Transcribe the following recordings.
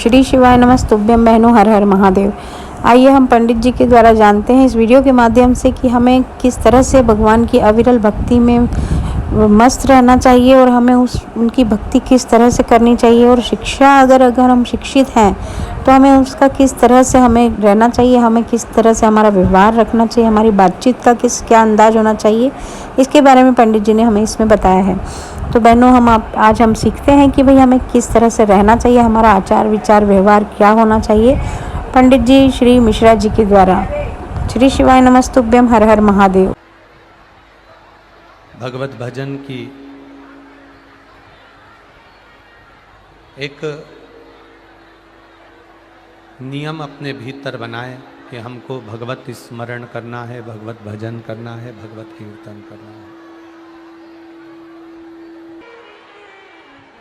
श्री शिवाय नमस्तुभ्यं। बहनों, हर हर महादेव। आइए हम पंडित जी के द्वारा जानते हैं इस वीडियो के माध्यम से कि हमें किस तरह से भगवान की अविरल भक्ति में मस्त रहना चाहिए और हमें उनकी भक्ति किस तरह से करनी चाहिए। और शिक्षा अगर हम शिक्षित हैं तो हमें उसका किस तरह से हमें रहना चाहिए, हमें किस तरह से हमारा व्यवहार रखना चाहिए, हमारी बातचीत का क्या अंदाज होना चाहिए, इसके बारे में पंडित जी ने हमें इसमें बताया है। तो बहनों, आज हम सीखते हैं कि भाई हमें किस तरह से रहना चाहिए, हमारा आचार विचार व्यवहार क्या होना चाहिए, पंडित जी श्री मिश्रा जी के द्वारा। श्री शिवाय नमस्तुभ्यं। हर हर महादेव। भगवत भजन की एक नियम अपने भीतर बनाए कि हमको भगवत स्मरण करना है, भगवत भजन करना है, भगवत कीर्तन करना है।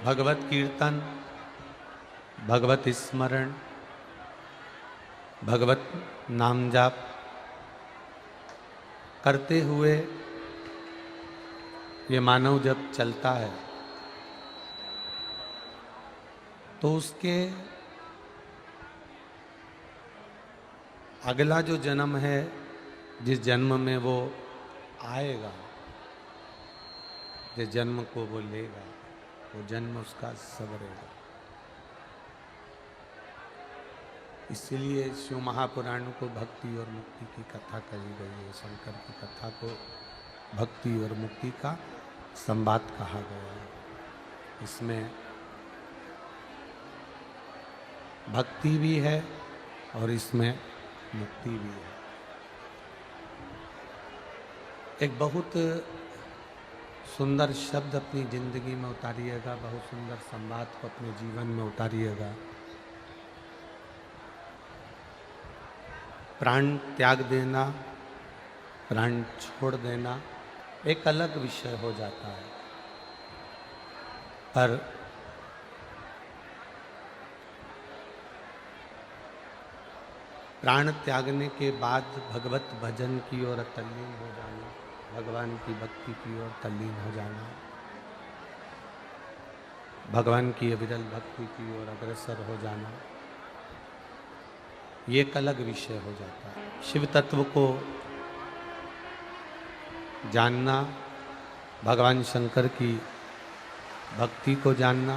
भगवत कीर्तन, भगवत स्मरण, भगवत नाम जाप करते हुए ये मानव जब चलता है तो उसके अगला जो जन्म है, जिस जन्म में वो आएगा, जिस जन्म को वो लेगा, वो जन्म उसका सवरेगा। इसलिए शिव महापुराण को भक्ति और मुक्ति की कथा कही गई है। शंकर की कथा को भक्ति और मुक्ति का संवाद कहा गया है। इसमें भक्ति भी है और इसमें मुक्ति भी है। एक बहुत सुंदर शब्द अपनी जिंदगी में उतारिएगा, बहुत सुंदर संवाद को अपने जीवन में उतारिएगा। प्राण त्याग देना, प्राण छोड़ देना एक अलग विषय हो जाता है, पर प्राण त्यागने के बाद भगवत भजन की ओर तल्लीन हो जाना, भगवान की भक्ति की ओर तल्लीन हो जाना, भगवान की अविरल भक्ति की ओर अग्रसर हो जाना, ये एक अलग विषय हो जाता है। शिव तत्व को जानना, भगवान शंकर की भक्ति को जानना,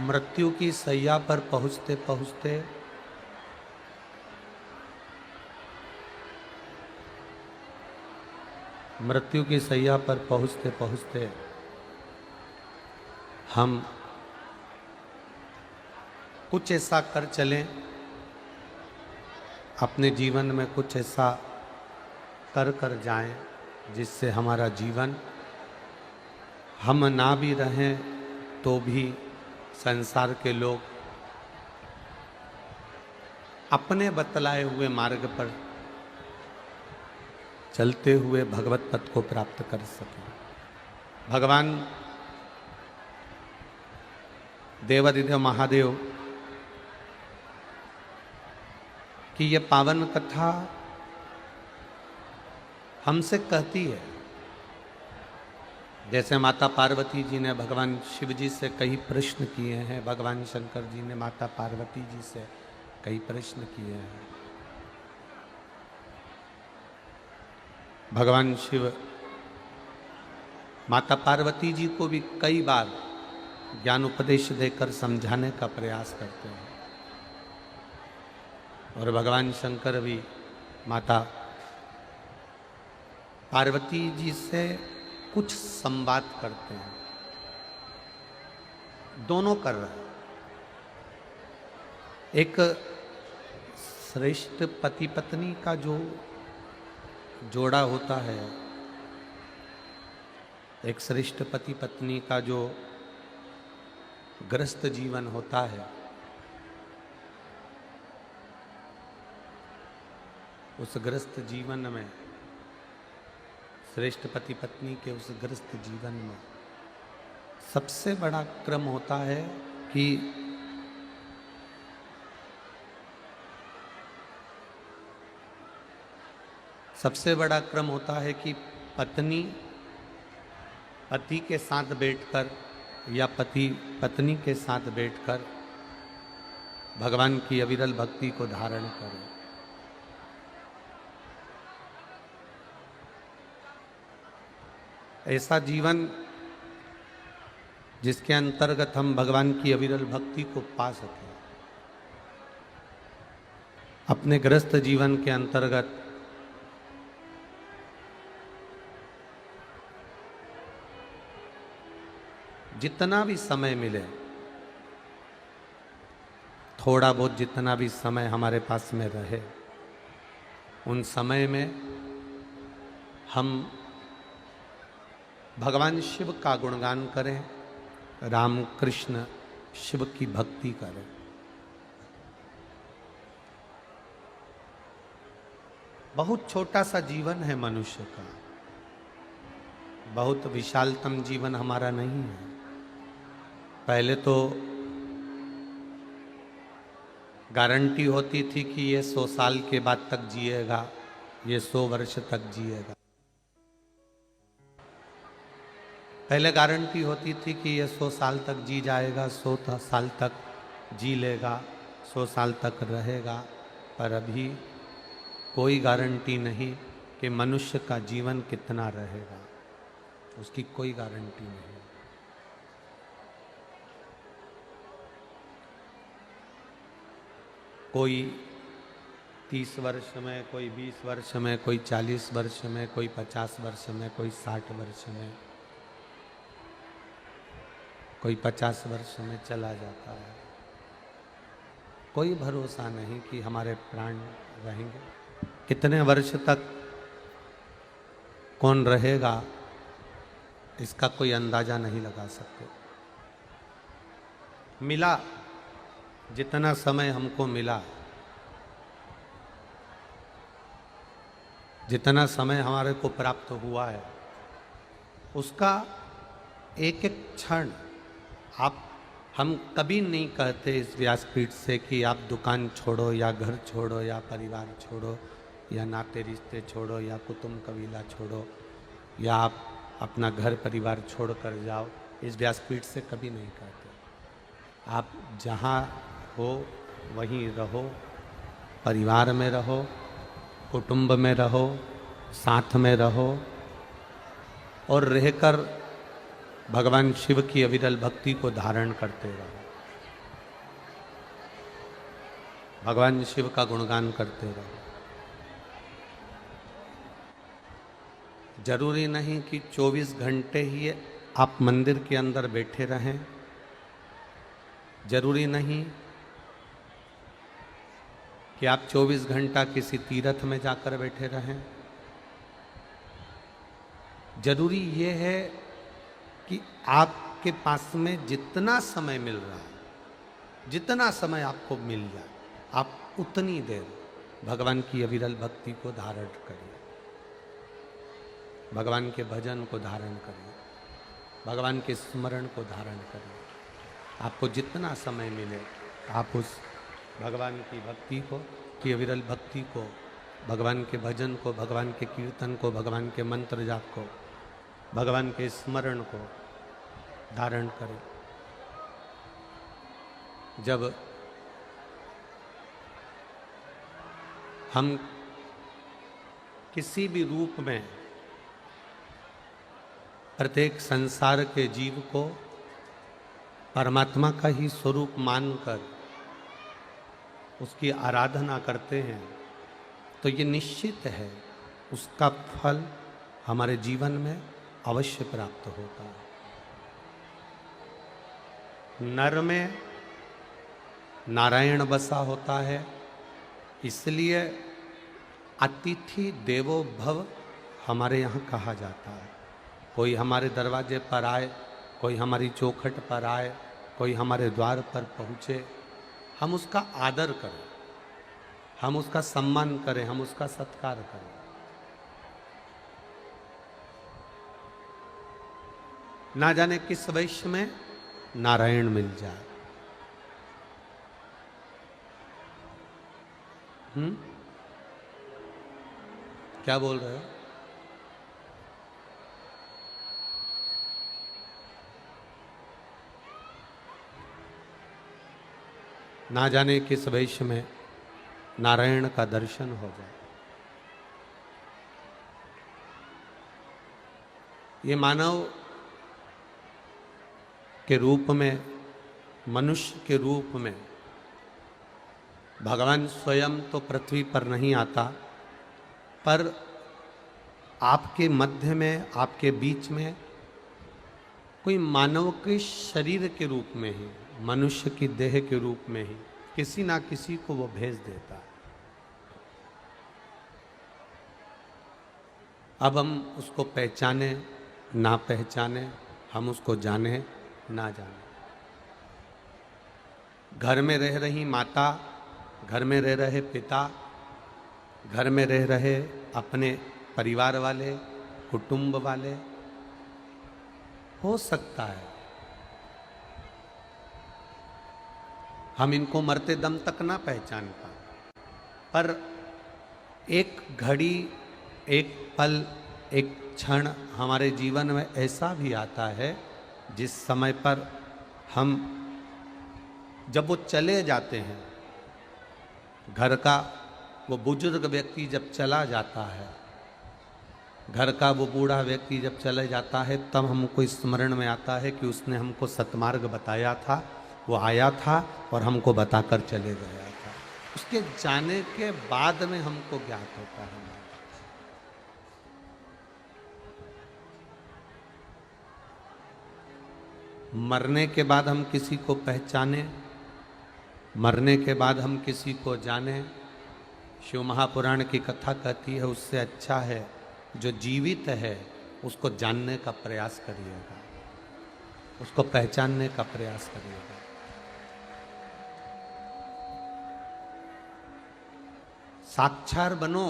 मृत्यु की सैया पर पहुँचते पहुँचते मृत्यु की सैया पर पहुँचते पहुँचते हम कुछ ऐसा कर चलें, अपने जीवन में कुछ ऐसा कर जाएं जिससे हमारा जीवन, हम ना भी रहें तो भी संसार के लोग अपने बतलाए हुए मार्ग पर चलते हुए भगवत पद को प्राप्त कर सकें। भगवान देवाधिदेव महादेव कि ये पावन कथा हमसे कहती है, जैसे माता पार्वती जी ने भगवान शिव जी से कई प्रश्न किए हैं, भगवान शंकर जी ने माता पार्वती जी से कई प्रश्न किए हैं। भगवान शिव माता पार्वती जी को भी कई बार ज्ञान उपदेश देकर समझाने का प्रयास करते हैं, और भगवान शंकर भी माता पार्वती जी से कुछ संवाद करते हैं। दोनों कर रहे हैं। एक श्रेष्ठ पति पत्नी का जो जोड़ा होता है, एक श्रेष्ठ पति पत्नी का जो ग्रस्त जीवन होता है, उस ग्रस्त जीवन में, श्रेष्ठ पति पत्नी के उस ग्रस्त जीवन में सबसे बड़ा क्रम होता है कि पत्नी पति के साथ बैठकर या पति पत्नी के साथ बैठकर भगवान की अविरल भक्ति को धारण करें। ऐसा जीवन जिसके अंतर्गत हम भगवान की अविरल भक्ति को पा सकें। अपने गृहस्थ जीवन के अंतर्गत जितना भी समय मिले, थोड़ा बहुत जितना भी समय हमारे पास में रहे, उन समय में हम भगवान शिव का गुणगान करें, राम कृष्ण शिव की भक्ति करें। बहुत छोटा सा जीवन है मनुष्य का, बहुत विशालतम जीवन हमारा नहीं है। पहले तो गारंटी होती थी कि ये 100 साल के बाद तक जिएगा, ये 100 वर्ष तक जिएगा। पहले गारंटी होती थी कि ये 100 साल तक जी जाएगा, 100 साल तक जी लेगा, 100 साल तक रहेगा। पर अभी कोई गारंटी नहीं कि मनुष्य का जीवन कितना रहेगा, उसकी कोई गारंटी नहीं। कोई 30 वर्ष में, कोई 20 वर्ष में, कोई 40 वर्ष में, कोई 50 वर्ष में, कोई 60 वर्ष में, कोई 50 वर्ष में चला जाता है। कोई भरोसा नहीं कि हमारे प्राण रहेंगे, कितने वर्ष तक कौन रहेगा, इसका कोई अंदाजा नहीं लगा सकते। मिला जितना समय हमको मिला, जितना समय हमारे को प्राप्त हुआ है, उसका एक एक क्षण हम कभी नहीं कहते इस व्यासपीठ से कि आप दुकान छोड़ो या घर छोड़ो या परिवार छोड़ो या नाते रिश्ते छोड़ो या कुटुंब कबीला छोड़ो या आप अपना घर परिवार छोड़ कर जाओ। इस व्यासपीठ से कभी नहीं कहते। आप जहाँ हो वहीं रहो, परिवार में रहो, कुटुंब में रहो, साथ में रहो और रहकर भगवान शिव की अविरल भक्ति को धारण करते रहो, भगवान शिव का गुणगान करते रहो। जरूरी नहीं कि 24 घंटे ही आप मंदिर के अंदर बैठे रहें, जरूरी नहीं कि आप 24 घंटा किसी तीर्थ में जाकर बैठे रहें। जरूरी ये है कि आपके पास में जितना समय मिल रहा है, जितना समय आपको मिल जाए, आप उतनी देर भगवान की अविरल भक्ति को धारण करिए, भगवान के भजन को धारण करिए, भगवान के स्मरण को धारण करिए। आपको जितना समय मिले आप उस भगवान की भक्ति को, की अविरल भक्ति को, भगवान के भजन को, भगवान के कीर्तन को, भगवान के मंत्र जाप को, भगवान के स्मरण को धारण करें। जब हम किसी भी रूप में प्रत्येक संसार के जीव को परमात्मा का ही स्वरूप मानकर उसकी आराधना करते हैं, तो ये निश्चित है उसका फल हमारे जीवन में अवश्य प्राप्त होता है। नर में नारायण बसा होता है, इसलिए अतिथि देवो भव हमारे यहाँ कहा जाता है। कोई हमारे दरवाजे पर आए, कोई हमारी चौखट पर आए, कोई हमारे द्वार पर पहुँचे, हम उसका आदर करें, हम उसका सम्मान करें, हम उसका सत्कार करें। ना जाने किस वैश्य में नारायण मिल जाए। क्या बोल रहे हो? ना जाने किस वेश में नारायण का दर्शन हो जाए। ये मानव के रूप में, मनुष्य के रूप में भगवान स्वयं तो पृथ्वी पर नहीं आता, पर आपके मध्य में, आपके बीच में कोई मानव के शरीर के रूप में ही, मनुष्य की देह के रूप में ही किसी ना किसी को वो भेज देता है। अब हम उसको पहचाने ना पहचाने, हम उसको जाने ना जाने। घर में रह रही माता, घर में रह रहे पिता, घर में रह रहे अपने परिवार वाले, कुटुंब वाले, हो सकता है हम इनको मरते दम तक ना पहचान पाए, पर एक घड़ी, एक पल, एक क्षण हमारे जीवन में ऐसा भी आता है जिस समय पर हम, जब वो चले जाते हैं, घर का वो बुजुर्ग व्यक्ति जब चला जाता है, घर का वो बूढ़ा व्यक्ति जब चले जाता है, तब हमको स्मरण में आता है कि उसने हमको सतमार्ग बताया था, वो आया था और हमको बताकर चले गया था। उसके जाने के बाद में हमको ज्ञात होता है। मरने के बाद हम किसी को पहचाने, मरने के बाद हम किसी को जाने, शिव महापुराण की कथा कहती है उससे अच्छा है जो जीवित है उसको जानने का प्रयास करिएगा, उसको पहचानने का प्रयास करिएगा। साक्षात बनो,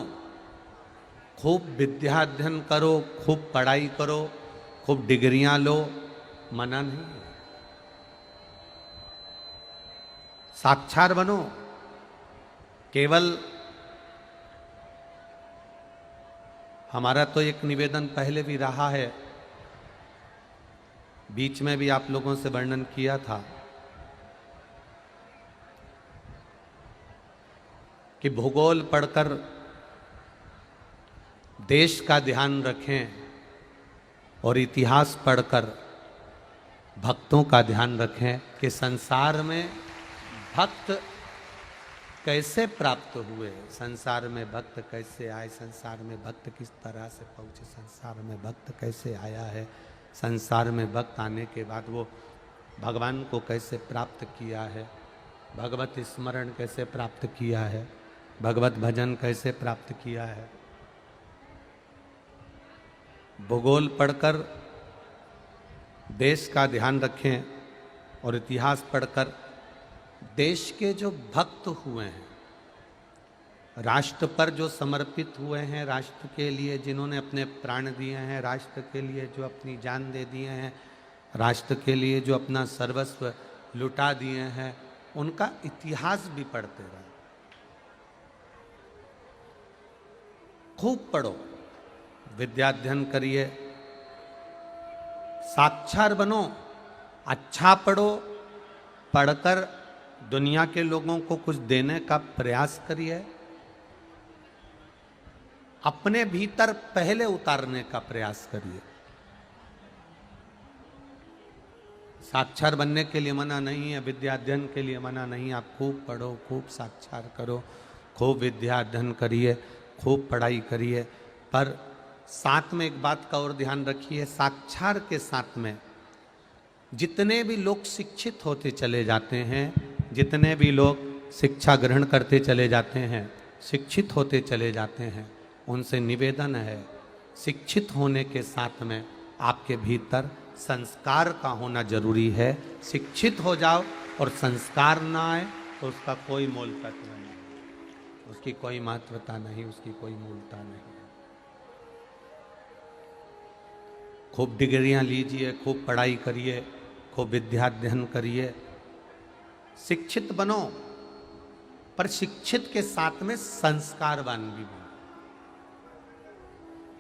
खूब विद्या अध्ययन करो, खूब पढ़ाई करो, खूब डिग्रियां लो, मना नहीं है। साक्षात बनो, केवल हमारा तो एक निवेदन पहले भी रहा है, बीच में भी आप लोगों से वर्णन किया था कि भूगोल पढ़कर देश का ध्यान रखें और इतिहास पढ़कर भक्तों का ध्यान रखें कि संसार में भक्त कैसे प्राप्त हुए, संसार में भक्त कैसे आए, संसार में भक्त किस तरह से पहुँचे, संसार में भक्त कैसे आया है, संसार में भक्त आने के बाद वो भगवान को कैसे प्राप्त किया है, भगवत स्मरण कैसे प्राप्त किया है, भगवत भजन कैसे प्राप्त किया है। भूगोल पढ़कर देश का ध्यान रखें और इतिहास पढ़कर देश के जो भक्त हुए हैं, राष्ट्र पर जो समर्पित हुए हैं, राष्ट्र के लिए जिन्होंने अपने प्राण दिए हैं, राष्ट्र के लिए जो अपनी जान दे दिए हैं, राष्ट्र के लिए जो अपना सर्वस्व लुटा दिए हैं, उनका इतिहास भी पढ़ते रहे। खूब पढ़ो, विद्याध्ययन करिए, साक्षात बनो, अच्छा पढ़ो, पढ़कर दुनिया के लोगों को कुछ देने का प्रयास करिए, अपने भीतर पहले उतारने का प्रयास करिए। साक्षात बनने के लिए मना नहीं है, विद्या अध्ययन के लिए मना नहीं। आप खूब पढ़ो, खूब साक्षात करो, खूब विद्या अध्ययन करिए, खूब पढ़ाई करिए, पर साथ में एक बात का और ध्यान रखिए, साक्षात के साथ में जितने भी लोग शिक्षित होते चले जाते हैं, जितने भी लोग शिक्षा ग्रहण करते चले जाते हैं, शिक्षित होते चले जाते हैं, उनसे निवेदन है, शिक्षित होने के साथ में आपके भीतर संस्कार का होना जरूरी है। शिक्षित हो जाओ और संस्कार ना आए तो उसका कोई मोल तत्व नहीं, उसकी कोई महत्वता नहीं, उसकी कोई मूलता नहीं। खूब डिग्रियां लीजिए, खूब पढ़ाई करिए, खूब विद्याध्ययन करिए, शिक्षित बनो, पर शिक्षित के साथ में संस्कारवान भी बनो।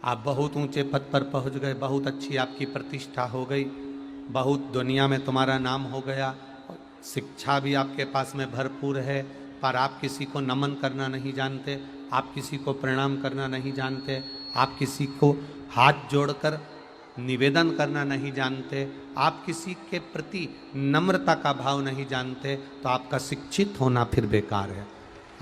आप बहुत ऊंचे पद पर पहुंच गए, बहुत अच्छी आपकी प्रतिष्ठा हो गई, बहुत दुनिया में तुम्हारा नाम हो गया, शिक्षा भी आपके पास में भरपूर है, पर आप किसी को नमन करना नहीं जानते, आप किसी को प्रणाम करना नहीं जानते, आप किसी को हाथ जोड़कर निवेदन करना नहीं जानते, आप किसी के प्रति नम्रता का भाव नहीं जानते, तो आपका शिक्षित होना फिर बेकार है,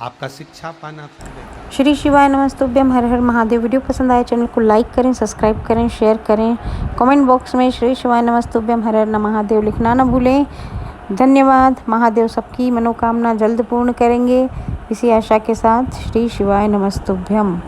आपका शिक्षा पाना फिर बेकार है। श्री शिवाय नमस्तुभ्यम। हर हर महादेव। वीडियो पसंद आए चैनल को लाइक करें, सब्सक्राइब करें, शेयर करें। कमेंट बॉक्स में श्री शिवाय नमस्तुभ्यम हर हर महादेव लिखना न भूलें। धन्यवाद। महादेव सबकी मनोकामना जल्द पूर्ण करेंगे, इसी आशा के साथ श्री शिवाय नमस्तुभ्यम।